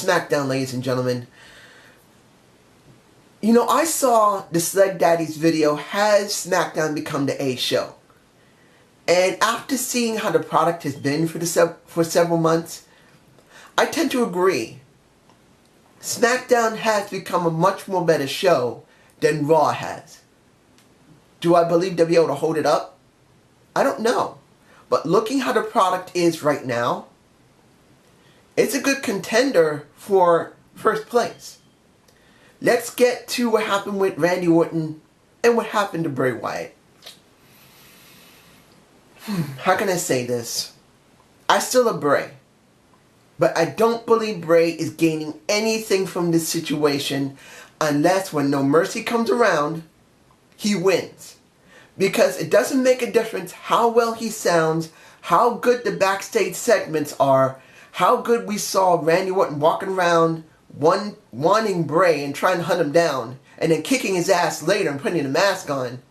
Smackdown, ladies and gentlemen. You know, I saw the Sled Daddy's video, has Smackdown become the A show? And after seeing how the product has been for several months, I tend to agree. Smackdown has become a much more better show than Raw has. Do I believe they'll be able to hold it up? I don't know. But looking how the product is right now, it's a good contender for first place. Let's get to what happened with Randy Orton and what happened to Bray Wyatt. How can I say this? I still love Bray. But I don't believe Bray is gaining anything from this situation unless when No Mercy comes around, he wins. Because it doesn't make a difference how well he sounds, how good the backstage segments are, how good we saw Randy Orton walking around wanting Bray and trying to hunt him down, and then kicking his ass later and putting a mask on.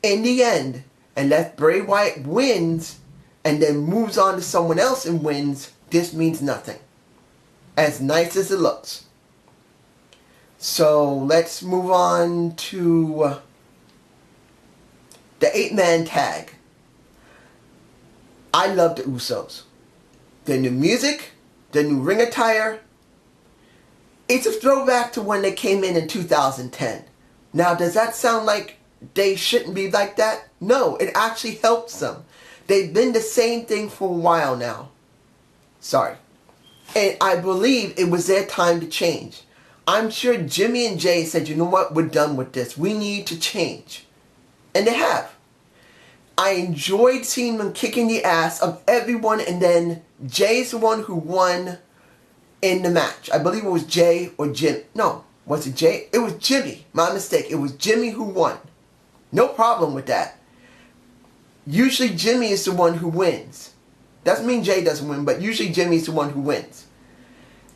In the end, unless Bray Wyatt wins and then moves on to someone else and wins, this means nothing. As nice as it looks. So let's move on to the 8-man tag. I love the Usos. The new music, the new ring attire. It's a throwback to when they came in 2010. Now, does that sound like they shouldn't be like that? No, it actually helps them. They've been the same thing for a while now. Sorry. And I believe it was their time to change. I'm sure Jimmy and Jay said, you know what, we're done with this. We need to change. And they have. I enjoyed seeing them kicking the ass of everyone, and then Jay's the one who won in the match. I believe it was Jay or Jim. No, was it Jay? It was Jimmy. My mistake. It was Jimmy who won. No problem with that. Usually Jimmy is the one who wins. Doesn't mean Jay doesn't win, but usually Jimmy is the one who wins.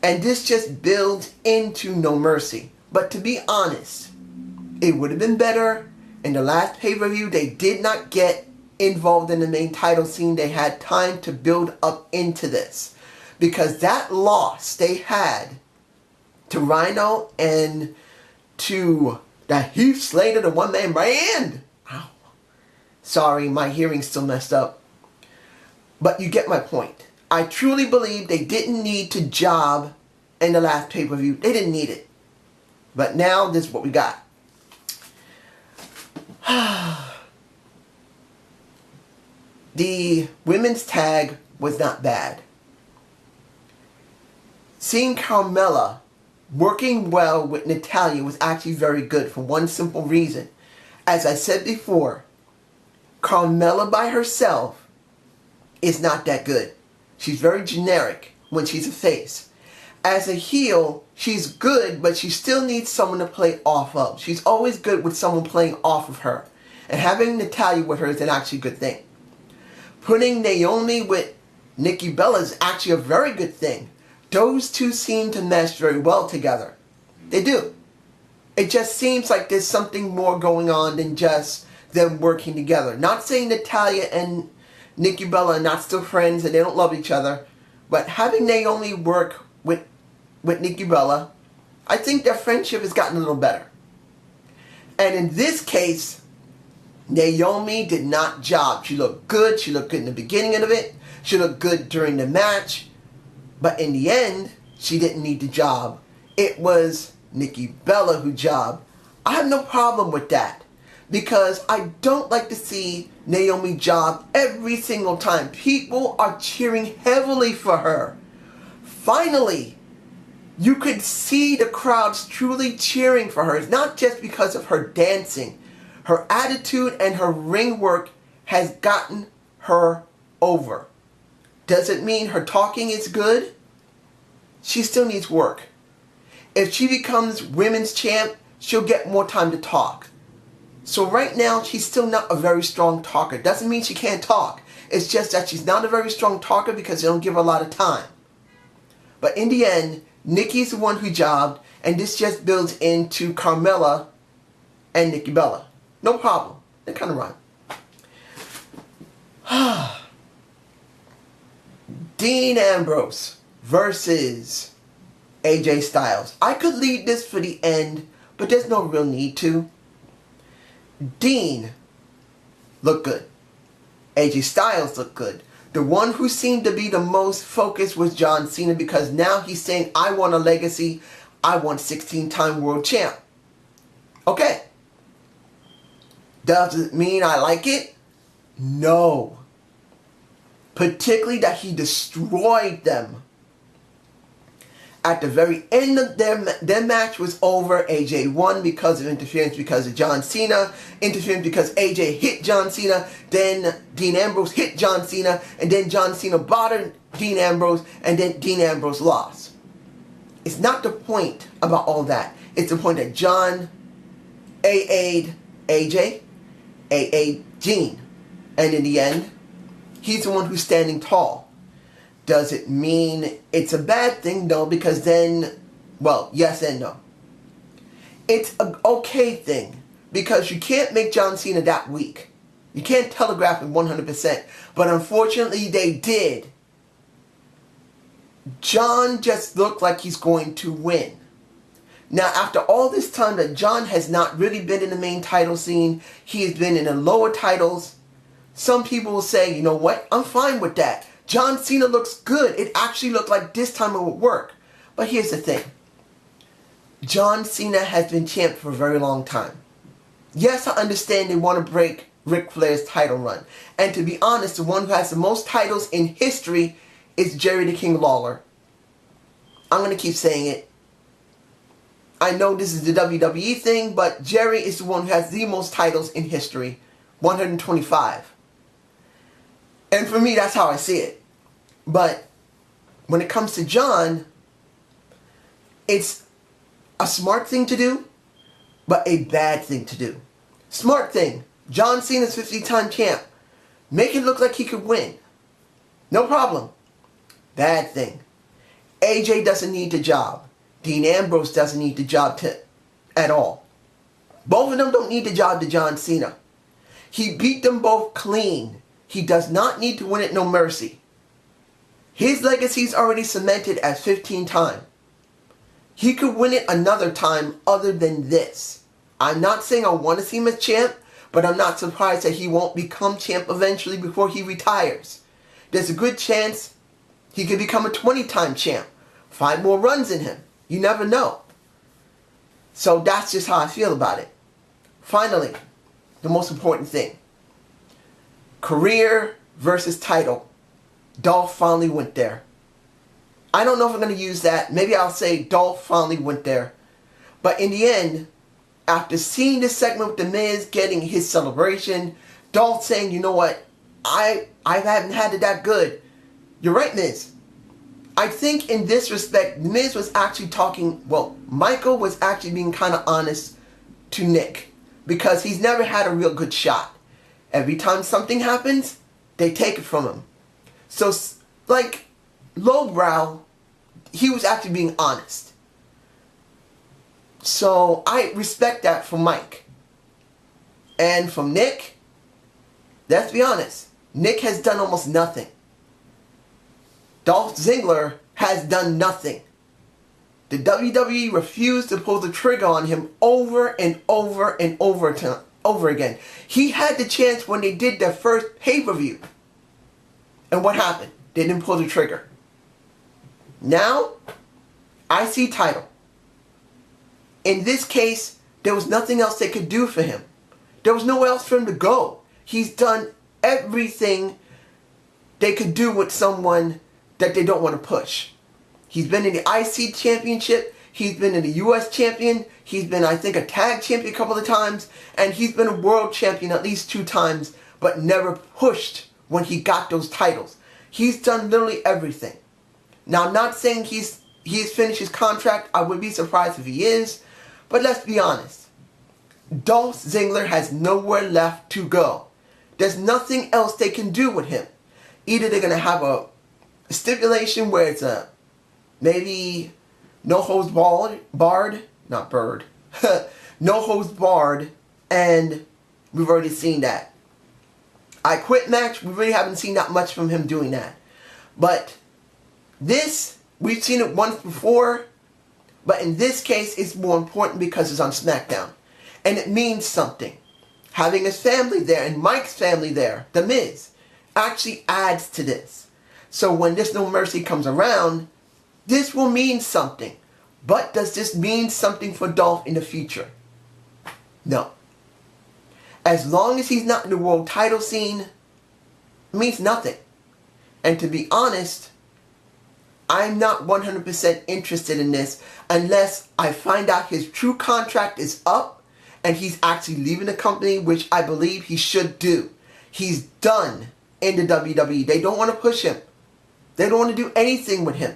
And this just builds into No Mercy. But to be honest, it would have been better in the last pay-per-view. They did not get involved in the main title scene. They had time to build up into this. Because that loss they had to Rhino and to the Heath Slater, the one-man brand. Ow. Sorry, my hearing's still messed up. But you get my point. I truly believe they didn't need to job in the last pay-per-view. They didn't need it. But now, this is what we got. The women's tag was not bad. Seeing Carmella working well with Natalya was actually very good for one simple reason. As I said before, Carmella by herself is not that good. She's very generic when she's a face. As a heel, she's good, but she still needs someone to play off of. She's always good with someone playing off of her. And having Natalya with her is an actually good thing. Putting Naomi with Nikki Bella is actually a very good thing. Those two seem to mesh very well together. They do. It just seems like there's something more going on than just them working together. Not saying Natalya and Nikki Bella are not still friends and they don't love each other, but having Naomi work with Nikki Bella, I think their friendship has gotten a little better. And in this case, Naomi did not job. She looked good. She looked good in the beginning of it. She looked good during the match. But in the end, she didn't need the job. It was Nikki Bella who jobbed. I have no problem with that. Because I don't like to see Naomi job every single time. People are cheering heavily for her. Finally, you could see the crowds truly cheering for her. It's not just because of her dancing. Her attitude and her ring work has gotten her over. Does it mean her talking is good? She still needs work. If she becomes women's champ, she'll get more time to talk. So right now, she's still not a very strong talker. Doesn't mean she can't talk. It's just that she's not a very strong talker because they don't give her a lot of time. But in the end, Nikki's the one who jobbed, and this just builds into Carmella and Nikki Bella. No problem. They kind of rhyme. Dean Ambrose versus AJ Styles. I could leave this for the end, but there's no real need to. Dean looked good. AJ Styles looked good. The one who seemed to be the most focused was John Cena, because now he's saying, I want a legacy. I want 16-time world champ. Okay. Does it mean I like it? No. Particularly that he destroyed them. At the very end of their match was over. AJ won because of interference because of John Cena. Interference because AJ hit John Cena. Then Dean Ambrose hit John Cena. And then John Cena bothered Dean Ambrose. And then Dean Ambrose lost. It's not the point about all that. It's the point that John AA'd AJ, AA'd Dean. And in the end, he's the one who's standing tall. Does it mean it's a bad thing? No, because then, well, yes and no. It's an okay thing, because you can't make John Cena that weak. You can't telegraph it 100%. But unfortunately, they did. John just looked like he's going to win. Now, after all this time that John has not really been in the main title scene, he has been in the lower titles, some people will say, you know what, I'm fine with that. John Cena looks good. It actually looked like this time it would work. But here's the thing. John Cena has been champ for a very long time. Yes, I understand they want to break Ric Flair's title run. And to be honest, the one who has the most titles in history is Jerry the King Lawler. I'm going to keep saying it. I know this is the WWE thing, but Jerry is the one who has the most titles in history. 125. And for me, that's how I see it. But when it comes to John, it's a smart thing to do, but a bad thing to do. Smart thing. John Cena's 50-time champ. Make it look like he could win. No problem. Bad thing. AJ doesn't need the job. Dean Ambrose doesn't need the job at all. Both of them don't need the job to John Cena. He beat them both clean. He does not need to win it no mercy. His legacy is already cemented as 15-time. He could win it another time other than this. I'm not saying I want to see him as champ, but I'm not surprised that he won't become champ eventually before he retires. There's a good chance he could become a 20-time champ. 5 more runs in him. You never know. So that's just how I feel about it. Finally, the most important thing. Career versus title. Dolph finally went there. I don't know if I'm going to use that. Maybe I'll say Dolph finally went there. But in the end, after seeing this segment with The Miz getting his celebration, Dolph saying, you know what, I haven't had it that good. You're right, Miz. I think in this respect, Miz was actually talking, well, Michael was actually being kind of honest to Nick. Because he's never had a real good shot. Every time something happens, they take it from him. So, like, lowbrow, he was actually being honest. So, I respect that from Mike. And from Nick, let's be honest, Nick has done almost nothing. Dolph Ziggler has done nothing. The WWE refused to pull the trigger on him over and over and over again. He had the chance when they did their first pay-per-view. And what happened? They didn't pull the trigger. Now, IC title. In this case, there was nothing else they could do for him. There was nowhere else for him to go. He's done everything they could do with someone that they don't want to push. He's been in the IC championship. He's been in the US champion. He's been, I think, a tag champion a couple of times. And he's been a world champion at least 2 times, but never pushed when he got those titles. He's done literally everything. Now, I'm not saying he's finished his contract. I would be surprised if he is. But let's be honest. Dolph Ziggler has nowhere left to go. There's nothing else they can do with him. Either they're going to have a stipulation where it's a maybe no holds barred, not bird, no holds barred, and we've already seen that. I Quit match, we really haven't seen that much from him doing that. But this, we've seen it once before, But in this case, it's more important because it's on SmackDown. And it means something. Having his family there and Mike's family there, The Miz, actually adds to this. So when this No Mercy comes around, this will mean something. But does this mean something for Dolph in the future? No. As long as he's not in the world title scene, it means nothing. And to be honest, I'm not 100% interested in this unless I find out his true contract is up and he's actually leaving the company, which I believe he should do. He's done in the WWE. They don't want to push him. They don't want to do anything with him.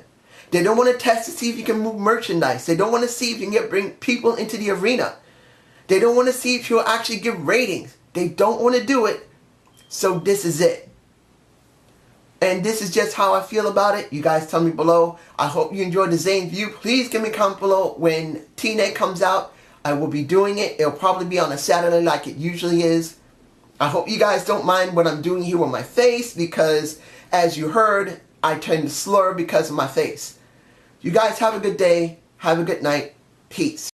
They don't want to test to see if he can move merchandise. They don't want to see if he can bring people into the arena. They don't want to see if he'll actually give ratings. They don't want to do it. So this is it. And this is just how I feel about it. You guys tell me below. I hope you enjoyed the Zane view. Please give me a comment below when TNA comes out. I will be doing it. It'll probably be on a Saturday like it usually is. I hope you guys don't mind what I'm doing here with my face because, as you heard, I tend to slur because of my face. You guys have a good day. Have a good night. Peace.